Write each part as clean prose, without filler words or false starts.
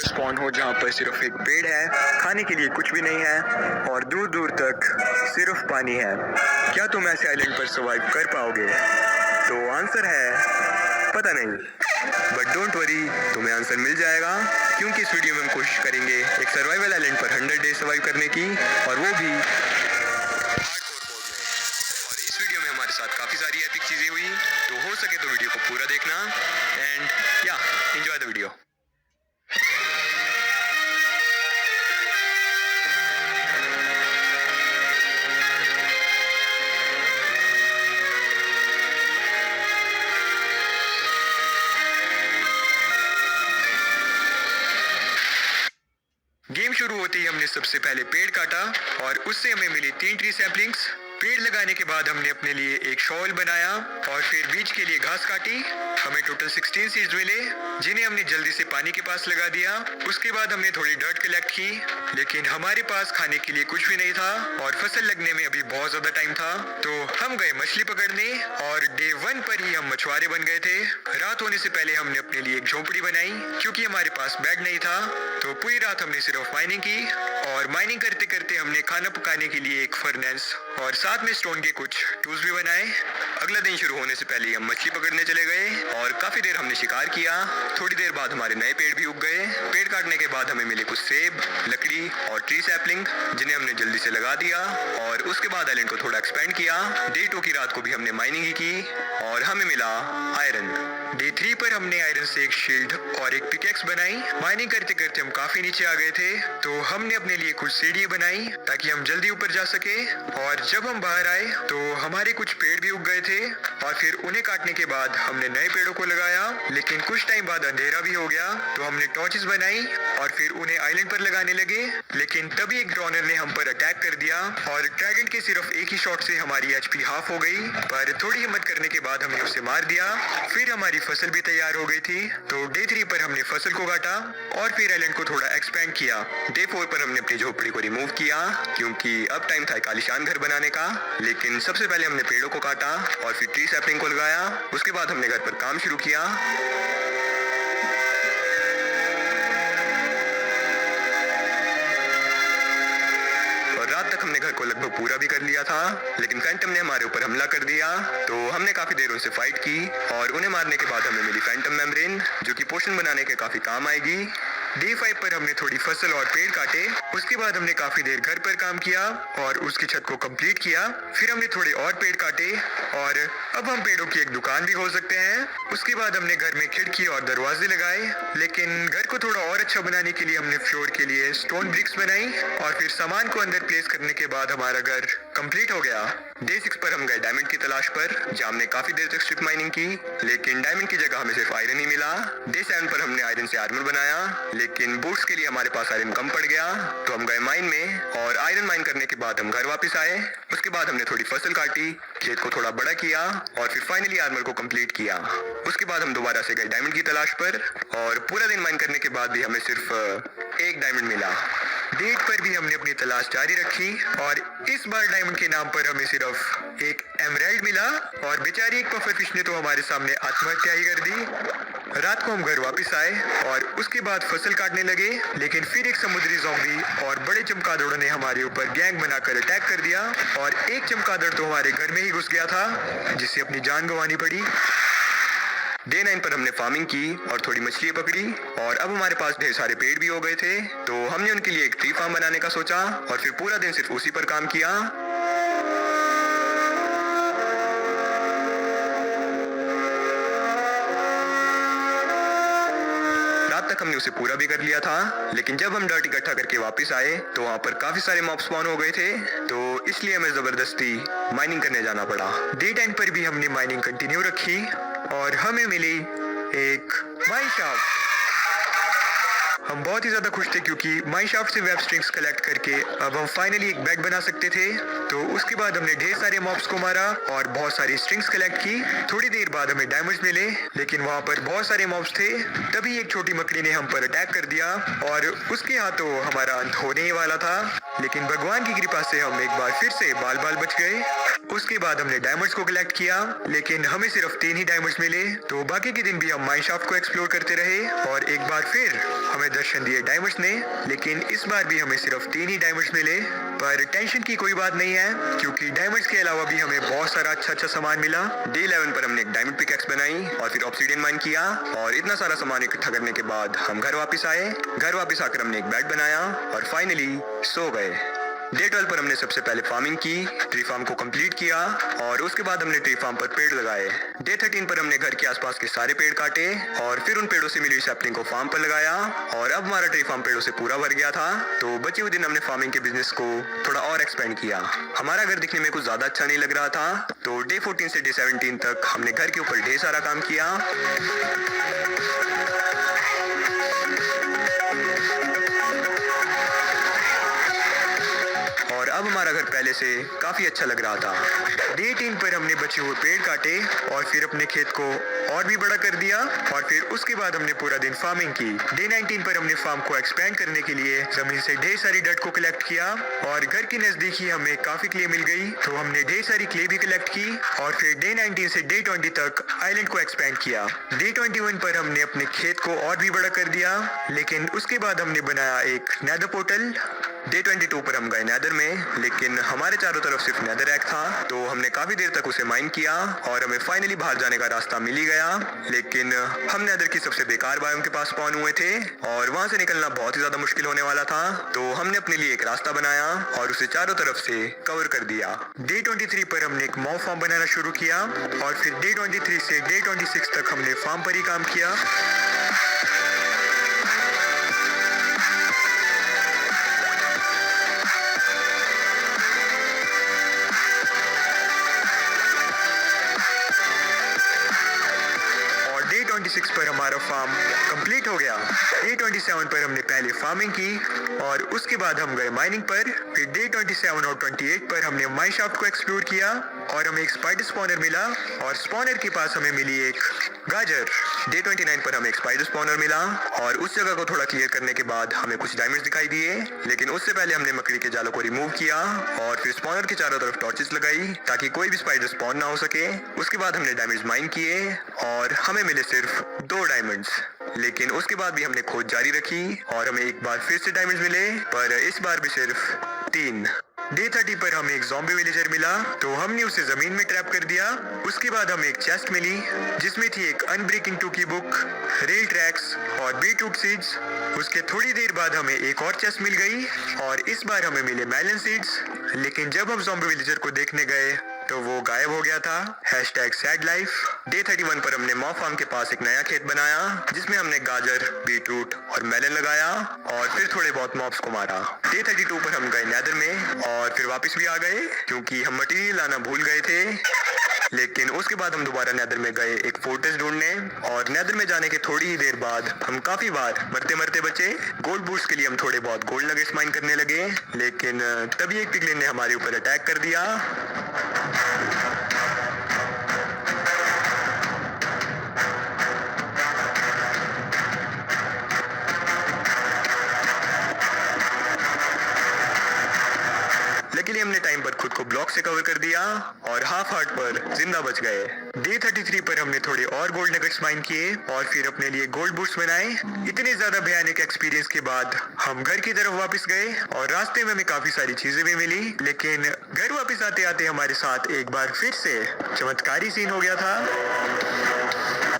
पर स्पॉन हो जहाँ पर सिर्फ एक पेड़ है, खाने के लिए कुछ भी नहीं है और दूर दूर तक सिर्फ पानी है। क्या तुम ऐसे आइलैंड पर सर्वाइव कर पाओगे? तो आंसर है पता नहीं, बट डोंट वरी, तुम्हें आंसर मिल जाएगा, क्योंकि इस वीडियो में हम कोशिश करेंगे एक सर्वाइवल आइलैंड पर 100 डेज सर्वाइव करने की, और वो भी हार्डकोर मोड में। और इस वीडियो में हमारे साथ काफ़ी सारी एपिक चीज़ें हुई, तो हो सके तो वीडियो को पूरा देखना एंड या एंजॉय द वीडियो। गेम शुरू होते ही हमने सबसे पहले पेड़ काटा और उससे हमें मिली 3 ट्री सैपलिंग्स। पेड़ लगाने के बाद हमने अपने लिए एक शॉल बनाया और फिर बीज के लिए घास काटी। हमें टोटल 16 सीड्स मिले, जिन्हें हमने जल्दी से पानी के पास लगा दिया। उसके बाद हमने थोड़ी डर्ट कलेक्ट की, लेकिन हमारे पास खाने के लिए कुछ भी नहीं था और फसल लगने में अभी बहुत ज्यादा टाइम था, तो हम गए मछली पकड़ने और डे 1 पर ही हम मछुआरे बन गए थे। रात होने से पहले हमने अपने लिए एक झोपड़ी बनाई, क्योंकि हमारे पास बेड नहीं था। तो पूरी रात हमने सिर्फ माइनिंग की और माइनिंग करते करते हमने खाना पकाने के लिए एक फर्नेस और साथ में स्टोन के कुछ टूल्स भी बनाए। अगला दिन शुरू होने से पहले हम मछली पकड़ने चले गए और काफी देर हमने शिकार किया। थोड़ी देर बाद हमारे नए पेड़ भी उग गए। पेड़ काटने के बाद हमें मिले कुछ सेब, लकड़ी और ट्री सैपलिंग, जिन्हें हमने जल्दी से लगा दिया और उसके बाद आइलैंड को थोड़ा एक्सपेंड किया। डे 2 की रात को भी हमने माइनिंग ही की और हमें मिला आयरन। डे 3 पर हमने आयरन से एक शील्ड और एक पिकेक्स बनाई। माइनिंग करते करते हम काफी नीचे आ गए थे, तो हमने अपने लिए कुछ सीढ़ी बनाई ताकि हम जल्दी ऊपर जा सके। और जब हम बाहर आए तो हमारे कुछ पेड़ भी उग गए थे और फिर उन्हें काटने के बाद हमने नए पेड़ों को लगाया। लेकिन कुछ टाइम बाद अंधेरा भी हो गया, तो हमने टॉर्चेस बनाई और फिर उन्हें आइलैंड पर लगाने लगे। लेकिन तभी एक ड्रोनर ने हम पर अटैक कर दिया और ड्रैगन के सिर्फ एक ही शॉट से हमारी एचपी हाफ हो गई, पर थोड़ी हिम्मत करने के बाद हमने उसे मार दिया। फिर हमारी फसल भी तैयार हो गई थी, तो डे 3 पर हमने फसल को काटा और फिर आइलैंड को थोड़ा एक्सपेंड किया। डे 4 पर हमने अपनी झोपड़ी को रिमूव किया, क्योंकि अब टाइम था एक आलीशान घर बनाने का। लेकिन सबसे पहले हमने पेड़ों को काटा और फिर ट्री सैपलिंग को लगाया। उसके बाद हमने घर पर काम शुरू किया। रात तक हमने घर को लगभग पूरा भी कर लिया था, लेकिन फैंटम ने हमारे ऊपर हमला कर दिया, तो हमने काफी देर उनसे फाइट की और उन्हें मारने के बाद हमें मिली फैंटम मेम्ब्रेन, जो कि पोशन बनाने के काफी काम आएगी। डे 5 पर हमने थोड़ी फसल और पेड़ काटे। उसके बाद हमने काफी देर घर पर काम किया और उसकी छत को कंप्लीट किया। फिर हमने थोड़े और पेड़ काटे और अब हम पेड़ों की एक दुकान भी खोल सकते हैं। उसके बाद हमने घर में खिड़की और दरवाजे लगाए, लेकिन घर को थोड़ा और अच्छा बनाने के लिए हमने फ्लोर के लिए स्टोन ब्रिक्स बनाई और फिर सामान को अंदर प्लेस करने के बाद हमारा घर कंप्लीट हो गया। डे 6 पर हम गए डायमंड की तलाश पर, जहाँ हमने काफी देर तक स्ट्रिप माइनिंग की, लेकिन डायमंड की जगह हमें सिर्फ आयरन ही मिला। डे 7 पर हमने आयरन से आर्मर बनाया, लेकिन बूट्स के लिए हमारे पास आयरन कम पड़ गया, तो हम गए माइन में और आयरन माइन करने के बाद हम घर वापस आए। उसके बाद हमने थोड़ी फसल काटी, खेत को थोड़ा बड़ा किया और फिर फाइनली आर्मर को कंप्लीट किया। उसके बाद हम दोबारा से गए डायमंड की तलाश पर और पूरा दिन माइन करने के बाद भी हमें सिर्फ एक डायमंड मिला। डेट पर भी हमने अपनी तलाश जारी रखी और इस बार डायमंड के नाम पर हमें सिर्फ एक एमराल्ड मिला और बेचारी एक पफर फिश ने तो हमारे सामने आत्महत्या ही कर दी। रात को हम घर वापस आए और उसके बाद फसल काटने लगे, लेकिन फिर एक समुद्री ज़ॉम्बी और बड़े चमगादड़ों ने हमारे ऊपर गैंग बनाकर अटैक कर दिया और एक चमगादड़ तो हमारे घर में ही घुस गया था, जिससे अपनी जान गंवानी पड़ी। डे 9 पर हमने फार्मिंग की और थोड़ी मछली पकड़ी और अब हमारे पास ढेर सारे पेड़ भी हो गए थे, तो हमने उनके लिए एक ट्री फार्म बनाने का सोचा और फिर पूरा दिन सिर्फ उसी पर काम किया। रात तक हमने उसे पूरा भी कर लिया था, लेकिन जब हम डर्ट इकट्ठा करके वापस आए तो वहाँ पर काफी सारे मॉब स्पॉन हो गए थे, तो इसलिए हमें जबरदस्ती माइनिंग करने जाना पड़ा। डे 10 पर भी हमने माइनिंग कंटिन्यू रखी और हमें मिली एक माइन शाफ्ट। हम बहुत ही ज्यादा खुश थे, क्योंकि माइन शाफ्ट से वेब स्ट्रिंग्स कलेक्ट करके अब हम फाइनली एक बैग बना सकते थे। तो उसके बाद हमने ढेर सारे मॉब्स को मारा और बहुत सारी स्ट्रिंग्स कलेक्ट की। थोड़ी देर बाद हमें डायमंड्स मिले, लेकिन वहाँ पर बहुत सारे मॉब्स थे। तभी एक छोटी मकड़ी ने हम पर अटैक कर दिया और उसके यहाँ तो हमारा अंत होने ही वाला था, लेकिन भगवान की कृपा से हम एक बार फिर से बाल बाल बच गए। उसके बाद हमने डायमंड्स को कलेक्ट किया, लेकिन हमें सिर्फ 3 ही डायमंड्स मिले। तो बाकी के दिन भी हम माइन शाफ्ट को एक्सप्लोर करते रहे और एक बार फिर हमें दर्शन दिए डायमंड्स ने, लेकिन इस बार भी हमें सिर्फ 3 ही डायमंड्स मिले। पर टेंशन की कोई बात नहीं है, क्योंकि डायमंड्स के अलावा भी हमें बहुत सारा अच्छा सामान मिला। डे 11 पर हमने एक डायमंड पिकैक्स बनाई और फिर ऑब्सीडियन माइन किया और इतना सारा सामान इकट्ठा करने के बाद हम घर वापस आए। घर वापस आकर हमने एक बेड बनाया और फाइनली सो गए। डे 12 पर हमने सबसे पहले फार्मिंग की, ट्री फार्म को कंप्लीट किया और उसके बाद हमने ट्री फार्म पर पेड़ लगाए। डे 13 पर हमने घर के आसपास के सारे पेड़ काटे और फिर उन पेड़ों से मिली सैपलिंग को फार्म पर लगाया और अब हमारा ट्री फार्म पेड़ों से पूरा भर गया था। तो बचे हुए दिन हमने फार्मिंग के बिजनेस को थोड़ा और एक्सपेंड किया। हमारा घर दिखने में कुछ ज्यादा अच्छा नहीं लग रहा था, तो डे 14 से डे 17 तक हमने घर के ऊपर ढेर सारा काम किया। और अब हमारा घर पहले से काफी अच्छा लग रहा था। डे 18 पर हमने बचे हुए पेड़ काटे और फिर अपने खेत को और भी बड़ा कर दिया और फिर उसके बाद हमने पूरा दिन फार्मिंग की। डे 19 पर हमने फार्म को एक्सपेंड करने के लिए जमीन से ढेर सारी डर्ट को कलेक्ट किया और घर के नजदीक ही हमें काफी क्ले मिल गई, तो हमने ढेर सारी क्ले भी कलेक्ट की और फिर डे 19 से डे 20 तक आइलैंड को एक्सपेंड किया। डे 21 पर हमने अपने खेत को और भी बड़ा कर दिया, लेकिन उसके बाद हमने बनाया एक नेदर पोर्टल। डे 22 पर हम गए नेदर में, लेकिन हमारे चारों तरफ सिर्फ नेदर एग था, तो हमने काफी देर तक उसे माइन किया और हमें फाइनली बाहर जाने का रास्ता मिल ही गया। लेकिन हम नेदर की सबसे बेकार बायोम के पास स्पॉन हुए थे और वहां से निकलना बहुत ही ज्यादा मुश्किल होने वाला था, तो हमने अपने लिए एक रास्ता बनाया और उसे चारों तरफ से कवर कर दिया। डे 23 पर हमने एक मॉब फार्म बनाना शुरू किया और फिर डे 23 से डे 26 तक हमने फार्म पर ही काम किया। डे 26 पर हमारा फार्म कंप्लीट हो गया। डे 27 पर हमने पहले फार्मिंग की और उसके बाद हम गए माइनिंग पर। फिर डे 27 और 28 पर हमने माइन शाफ्ट को एक्सप्लोर किया और हमें एक स्पाइडर स्पॉनर मिला और स्पॉनर के पास हमें मिली एक गाजर। डे 29 पर हमें एक स्पाइडर स्पॉनर मिला और उस जगह को थोड़ा क्लियर करने के बाद हमें कुछ डायमंड्स दिखाई दिए, लेकिन उससे पहले हमने मकड़ी के जालों को रिमूव किया और फिर स्पॉनर के चारों तरफ टॉर्चेस लगाई ताकि कोई भी स्पाइडर स्पॉन ना हो सके। उसके बाद हमने डायमंड्स माइन किए और हमें मिले सिर्फ 2 डायमंड्स, लेकिन उसके बाद भी हमने खोज जारी रखी और हमें एक बार फिर से डायमंड्स मिले, पर इस बार भी सिर्फ 3। डे 30 पर हमें एक ज़ॉम्बी विलेजर मिला, तो हमने उसे जमीन में ट्रैप कर दिया। उसके बाद हमें एक चेस्ट मिली जिसमें थी एक अनब्रेकिंग 2 की बुक, रेल ट्रैक्स और बीटरूट सीड्स। उसके थोड़ी देर बाद हमें एक और चेस्ट मिल गई और इस बार हमें मिले मेलन सीड्स, लेकिन जब हम ज़ॉम्बी विलेजर को देखने गए तो वो गायब हो गया था। #sad life। डे 31 पर हमने मॉब फार्म के पास एक नया खेत बनाया जिसमें हमने गाजर, बीटरूट और मेलन लगाया और फिर थोड़े बहुत मॉब्स को मारा। डे 32 पर हम गए नेदर में और फिर वापस भी आ गए क्योंकि हम मटेरियल लाना भूल गए थे। लेकिन उसके बाद हम दोबारा नेदर में गए एक फोर्ट्रेस ढूंढने और नेदर में जाने के थोड़ी ही देर बाद हम काफी बार मरते मरते बचे। गोल्ड बूस्ट के लिए हम थोड़े बहुत गोल्ड नगेट्स माइन करने लगे, लेकिन तभी एक पिगलिन ने हमारे ऊपर अटैक कर दिया। लकीली हमने टाइम पर खुद को ब्लॉक से कवर कर दिया और हाफ हार्ट पर जिंदा बच गए। डे 33 पर हमने थोड़े और गोल्ड नगेट्स माइन किए और फिर अपने लिए गोल्ड बूस्ट बनाए। इतने ज्यादा भयानक एक्सपीरियंस के बाद हम घर की तरफ वापस गए और रास्ते में हमें काफी सारी चीजें भी मिली, लेकिन घर वापस आते आते हमारे साथ एक बार फिर से चमत्कारी सीन हो गया था,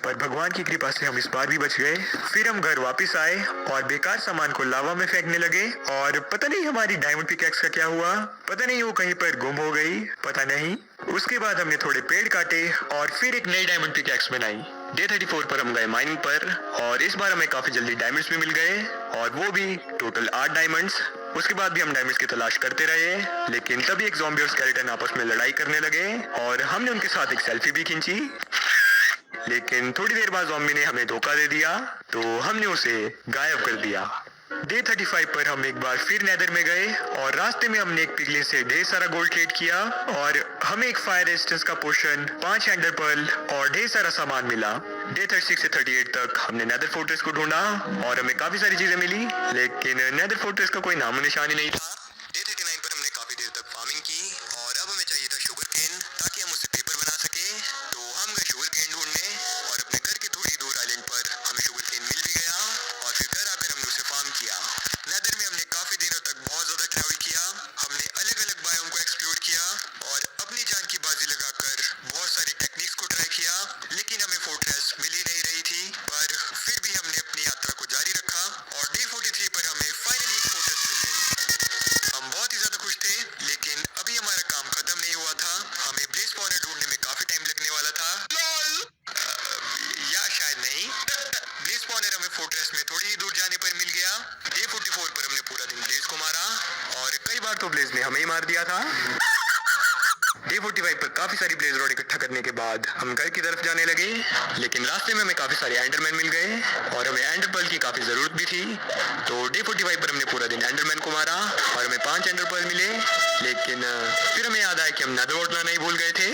पर भगवान की कृपा से हम इस बार भी बच गए। फिर हम घर वापस आए और बेकार सामान को लावा में फेंकने लगे और पता नहीं हमारी डायमंड पिकैक्स का क्या हुआ, पता नहीं वो कहीं पर गुम हो गई, पता नहीं। उसके बाद हमने थोड़े पेड़ काटे और फिर एक नई डायमंड पिकैक्स बनाई। डे 34 पर हम गए माइनिंग पर और इस बार हमें काफी जल्दी डायमंड्स भी मिल गए और वो भी टोटल 8 डायमंड्स। उसके बाद भी हम डायमंड्स की तलाश करते रहे, लेकिन तभी एक ज़ॉम्बी और स्केलेटन आपस में लड़ाई करने लगे और हमने उनके साथ एक सेल्फी भी खींची, लेकिन थोड़ी देर बाद ज़ॉम्बी ने हमें धोखा दे दिया तो हमने उसे गायब कर दिया। डे 35 पर हम एक बार फिर नेदर में गए और रास्ते में हमने एक पिगलिन से ढेर सारा गोल्ड ट्रेड किया और हमें एक फायर रेजिस्टेंस का पोशन, 5 हैंडर पर्ल और ढेर सारा सामान मिला। डे 36 से 38 तक हमने नेदर फोर्ट्रेस को ढूंढा और हमें काफी सारी चीजें मिली, लेकिन नेदर फोर्ट्रेस का कोई नामो निशान ही नहीं था। डे 39 पर हमने काफी देर तक फार्मिंग की और अब हमें चाहिए था शुगर केन, तो ब्लेज ने हमें ही मार दिया था। डे 45 पर काफी सारी ब्लेज रॉड इकट्ठा करने के बाद हम घर की तरफ जाने लगे, लेकिन रास्ते में हमें काफी सारे एंडरमैन मिल गए और हमें एंडर पर्ल की काफी जरूरत भी थी। तो डे 45 पर हमने पूरा दिन एंडरमैन को मारा और हमें 5 एंडर पर्ल मिले, लेकिन फिर हमें याद आया कि हम नेदरवॉर्ट लाना ही भूल गए थे।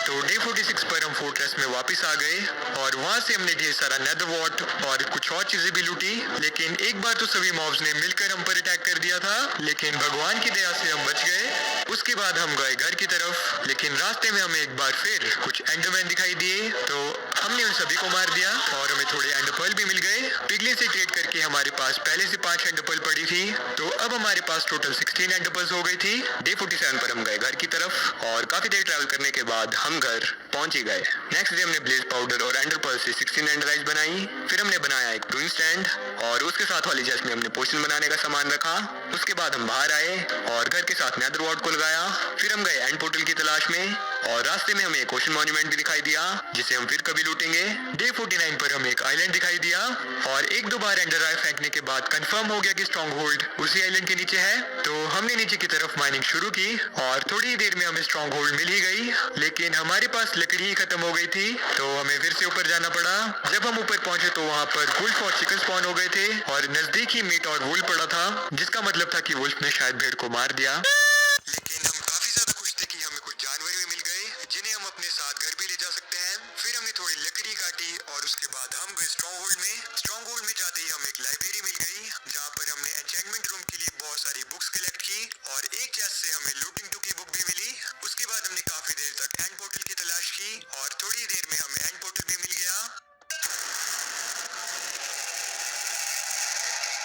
तो डे 46 पर हम फोर्ट्रेस में वापस आ गए और वहां से हमने ढेर सारा नेदरवॉर्ट और कुछ और चीजें भी लूटी, लेकिन एक बार तो सभी मॉब्स ने मिलकर हम पर अटैक कर दिया था, लेकिन भगवान की दया से हम बच गए। उसके बाद हम गए घर की तरफ, लेकिन रास्ते में हमें एक बार फिर कुछ एंडरमैन दिखाई दिए, तो हमने उन सभी को मार दिया और हमें थोड़े एंडरपर्ल भी मिल गए। पिगलिन से ट्रेड करके हमारे पास पहले से 5 एंडरपर्ल पड़ी थी, तो अब हमारे पास टोटल 16 एंडरपर्ल्स हो गई थी। डे 47 पर हम गए घर की तरफ और काफी देर ट्रैवल करने के बाद हम घर पहुंच ही गए। नेक्स्ट डे हमने ब्लेज पाउडर और एंडरपर्ल से 16 एंडराइज बनाई, फिर हमने बनाया एक ब्रूइंग स्टैंड और उसके साथ वाली चेस्ट में हमने पोशन बनाने का सामान रखा। उसके बाद हम बाहर आए और घर के साथ नेदरवॉर्ट को लगाया, फिर हम गए एंड पोर्टल की तलाश में और रास्ते में हमें एक ओशन मॉन्यूमेंट भी दिखाई दिया जिसे हम फिर कभी लूटेंगे। डे 49 पर हमें एक आइलैंड दिखाई दिया और एक दो बार एंडर आई फेंकने के बाद कंफर्म हो गया कि स्ट्रॉन्ग होल्ड उसी आइलैंड के नीचे है, तो हमने नीचे की तरफ माइनिंग शुरू की और थोड़ी ही देर में हमें स्ट्रॉन्ग होल्ड मिल ही गई, लेकिन हमारे पास लकड़ी ही खत्म हो गई थी, तो हमें फिर से ऊपर जाना पड़ा। जब हम ऊपर पहुंचे तो वहाँ पर वुल्फ और चिकन स्पॉन हो गए थे और नजदीक ही मीट और वुल पड़ा था, जिसका मतलब था कि वुल्फ ने शायद भेड़ को मार दिया। लेकिन हम काफी ज्यादा खुश थे कि हमें कुछ जानवर भी मिल गए जिन्हें हम अपने साथ घर भी ले जा सकते हैं। फिर हमने थोड़ी लकड़ी काटी और उसके बाद हम गए स्ट्रॉन्ग होल्ड में। स्ट्रॉन्ग होल्ड में जाते ही हमें एक लाइब्रेरी मिल गई जहाँ पर हमने एन्चेंटमेंट रूम के लिए बहुत सारी बुक्स कलेक्ट की और एक चेस्ट से हमें लूटिंग 2 की बुक भी मिली। उसके बाद हमने काफी देर तक एंड पोर्टल की तलाश की और थोड़ी देर में हमें एंड पोर्टल भी मिल गया।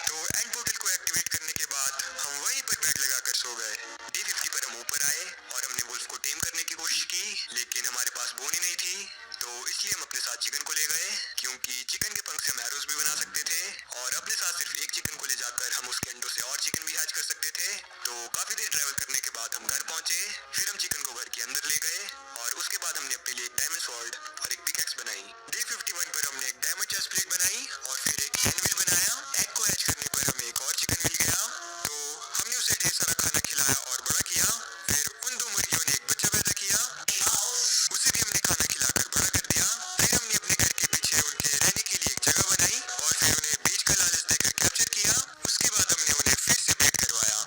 तो एंड पोर्टल को एक्टिवेट करने के बाद हम वहीं पर बेड लगाकर सो गए। डे 50 पर हम ऊपर आए और हमने वुल्फ को टेम करने की कोशिश की, लेकिन हमारे पास बोन ही नहीं थी, तो इसलिए हम अपने साथ चिकन को ले गए क्योंकि चिकन के पंख से हम एरोज भी बना सकते थे और अपने साथ सिर्फ एक चिकन को ले जाकर हम उसके अंडों से और चिकन भी हैच कर सकते थे। तो काफी देर ट्रैवल करने के बाद हम घर पहुंचे, फिर हम चिकन को घर के अंदर ले गए और उसके बाद हमने अपने लिए एक डायमंड स्वॉर्ड और एक पिकैक्स बनाई। डे 51 पर हमने एक डायमंड चेस्ट प्लेट बनाई और फिर एक एनविल बनाया। एग को हैच करने पर हमें एक और चिकन मिल गया, तो हमने उसे ढेर सारा खाना खिलाया और बड़ा किया। फिर उन 2 मुर्गियों ने एक बच्चा पैदा किया, उसे भी हमने खाना खिलाकर बड़ा कर दिया। फिर हमने अपने घर के पीछे उनके रहने के लिए एक जगह बनाई और फिर उन्हें बेच कर लालच देकर कैप्चर किया। उसके बाद हमने उन्हें फिर से ब्रीड करवाया।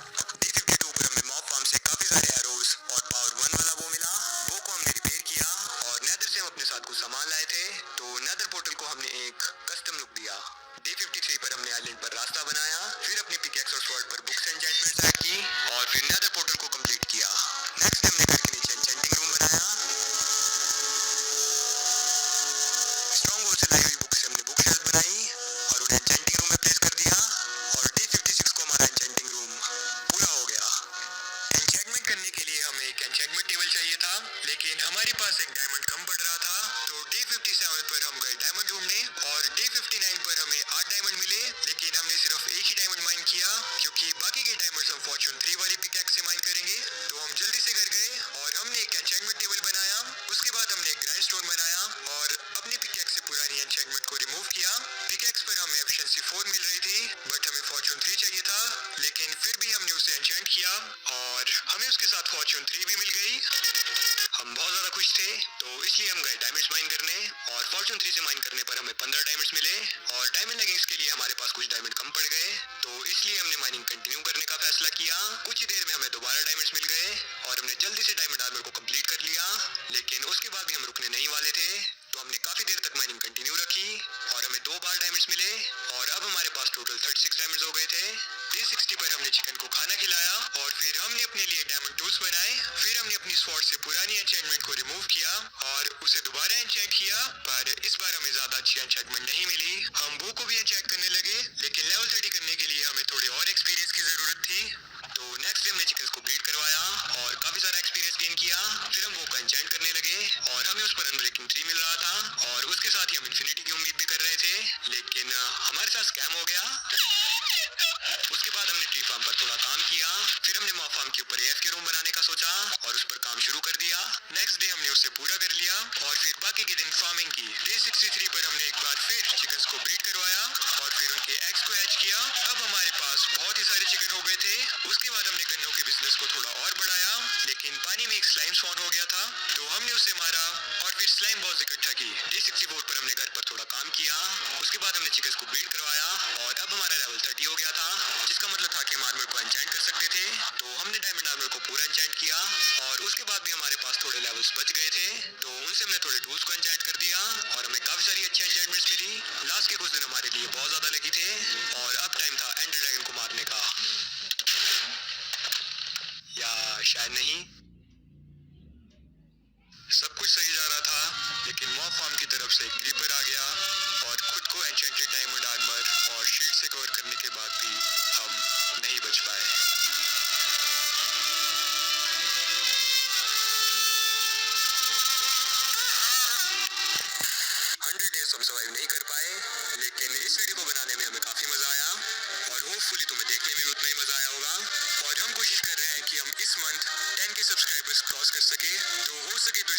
डे 52 पर हमें मॉब फार्म से काफी सारे एरोज और पावर 1 वाला वो मिला, वो को हमने रिपेयर किया और नेदर से हम अपने साथ कुछ सामान लाए थे, तो नेदर पोर्टल को हमने एक कस्टम लुक दिया। डे 53 पर हमने आइलैंड पर रास्ता बनाया, फिर अपनी पिकैक्स और स्वॉर्ड पर बुक्स एंड एन्चेंटमेंट्स ऐड की और फिर नेदर पोर्टल को कंप्लीट किया। नेक्स्ट हमने घर के नीचे एन्चेंटिंग रूम बनाया। स्ट्रॉन्ग होल्ड से लाई हुई बुक से हमने बुक शेल्फ बनाई और उन्हें एन्चेंटिंग रूम में प्लेस कर दिया और डे 56 को हमारा एन्चेंटिंग रूम पूरा हो गया। एन्चेंटमेंट करने के लिए हमें एक एन्चेंटमेंट टेबल चाहिए था, लेकिन हमारे पास एक डायमंड कम पड़ रहा था, तो डे 57 पर हम गए डायमंड ढूंढने और डे 59 पर हमें 8 डायमंड मिले, लेकिन हमने सिर्फ एक ही डायमंड माइन किया क्योंकि बाकी के डायमंड्स हम फॉर्चून 3 वाली पिकैक्स से माइन करेंगे। तो हम जल्दी से घर गए और हमने एक एन्चेंटमेंट टेबल बनाया। उसके बाद हमने एक ग्राइंड स्टोन बनाया और अपनी पिकैक्स से पुरानी एन्चेंटमेंट को रिमूव किया। पिकैक्स पर हमें एफिशिएंसी 4 मिल रही थी, बट हमें फॉर्चून 3 चाहिए था, लेकिन फिर भी हमने उसे एन्चेंट किया और हमें उसके साथ फॉर्चून 3 भी मिल गई। हम बहुत ज्यादा खुश थे, तो इसलिए हम गए डायमंड्स माइन करने और फॉर्चून 3 से माइन करने पर हमें 15 डायमंड्स मिले और डायमंड लेगिंग्स के लिए हमारे पास कुछ डायमंड कम पड़ गए, तो इसलिए हमने माइनिंग कंटिन्यू करने का फैसला किया। कुछ ही देर में हमें दोबारा डायमंड्स मिल गए और हमने जल्दी से डायमंड आर्मर को कंप्लीट कर लिया, लेकिन उसके बाद भी हम रुकने नहीं वाले थे, तो हमने काफी देर तक माइनिंग कंटिन्यू रखी और हमें 2 बार डायमंड्स मिले और अब हमारे पास टोटल 36 डायमंड्स हो गए थे। डे 60 पर हमने चिकन को खाना खिलाया और फिर हमने अपने लिए डायमंड टूल्स बनाए। फिर हमने अपनी स्वॉर्ड से पुरानी एन्चेंटमेंट को रिमूव किया और उसे दोबारा एन्चेंट किया, पर इस बार हमें ज्यादा अच्छी एन्चेंटमेंट नहीं मिली। हम वो को भी एन्चेंट करने लगे, लेकिन लेवल 30 करने के लिए हमें थोड़ी और एक्सपीरियंस की जरूरत थी, तो नेक्स्ट डे हमने चिकन को ब्रीड करवाया और काफी सारा एक्सपीरियंस गेन किया। फिर हम वो को एन्चेंट करने लगे और हमें उस पर अनब्रेकिंग 3 मिल रहा था और उसके साथ ही हम इन्फिनिटी की उम्मीद भी कर रहे थे, लेकिन हमारे साथ स्कैम हो गया। उसके बाद हमने ट्री फार्म पर थोड़ा काम किया, फिर हमने मॉब फार्म के ऊपर एएफ के रूम बनाने का सोचा और उस पर काम शुरू कर दिया। नेक्स्ट डे हमने उसे पूरा कर लिया और फिर बाकी के दिन फार्मिंग की। डे 63 पर हमने एक बार फिर चिकन्स को ब्रीड करवाया और तरफ से एक क्रीपर आ गया और खुद को एन्चेंटेड डायमंड आर्मर और शील्ड से कवर करने के बाद भी हम नहीं बच पाए। 100 डेज हम सर्वाइव नहीं कर पाए, लेकिन इस वीडियो को बनाने में हमें काफी मजा आया और होपफुली तुम्हें देखने में भी उतना ही मजा आया होगा। और हम कोशिश कर रहे हैं कि हम इस मंथ 10 के सब्सक्राइबर्स क्रॉस कर सके, तो हो सके तो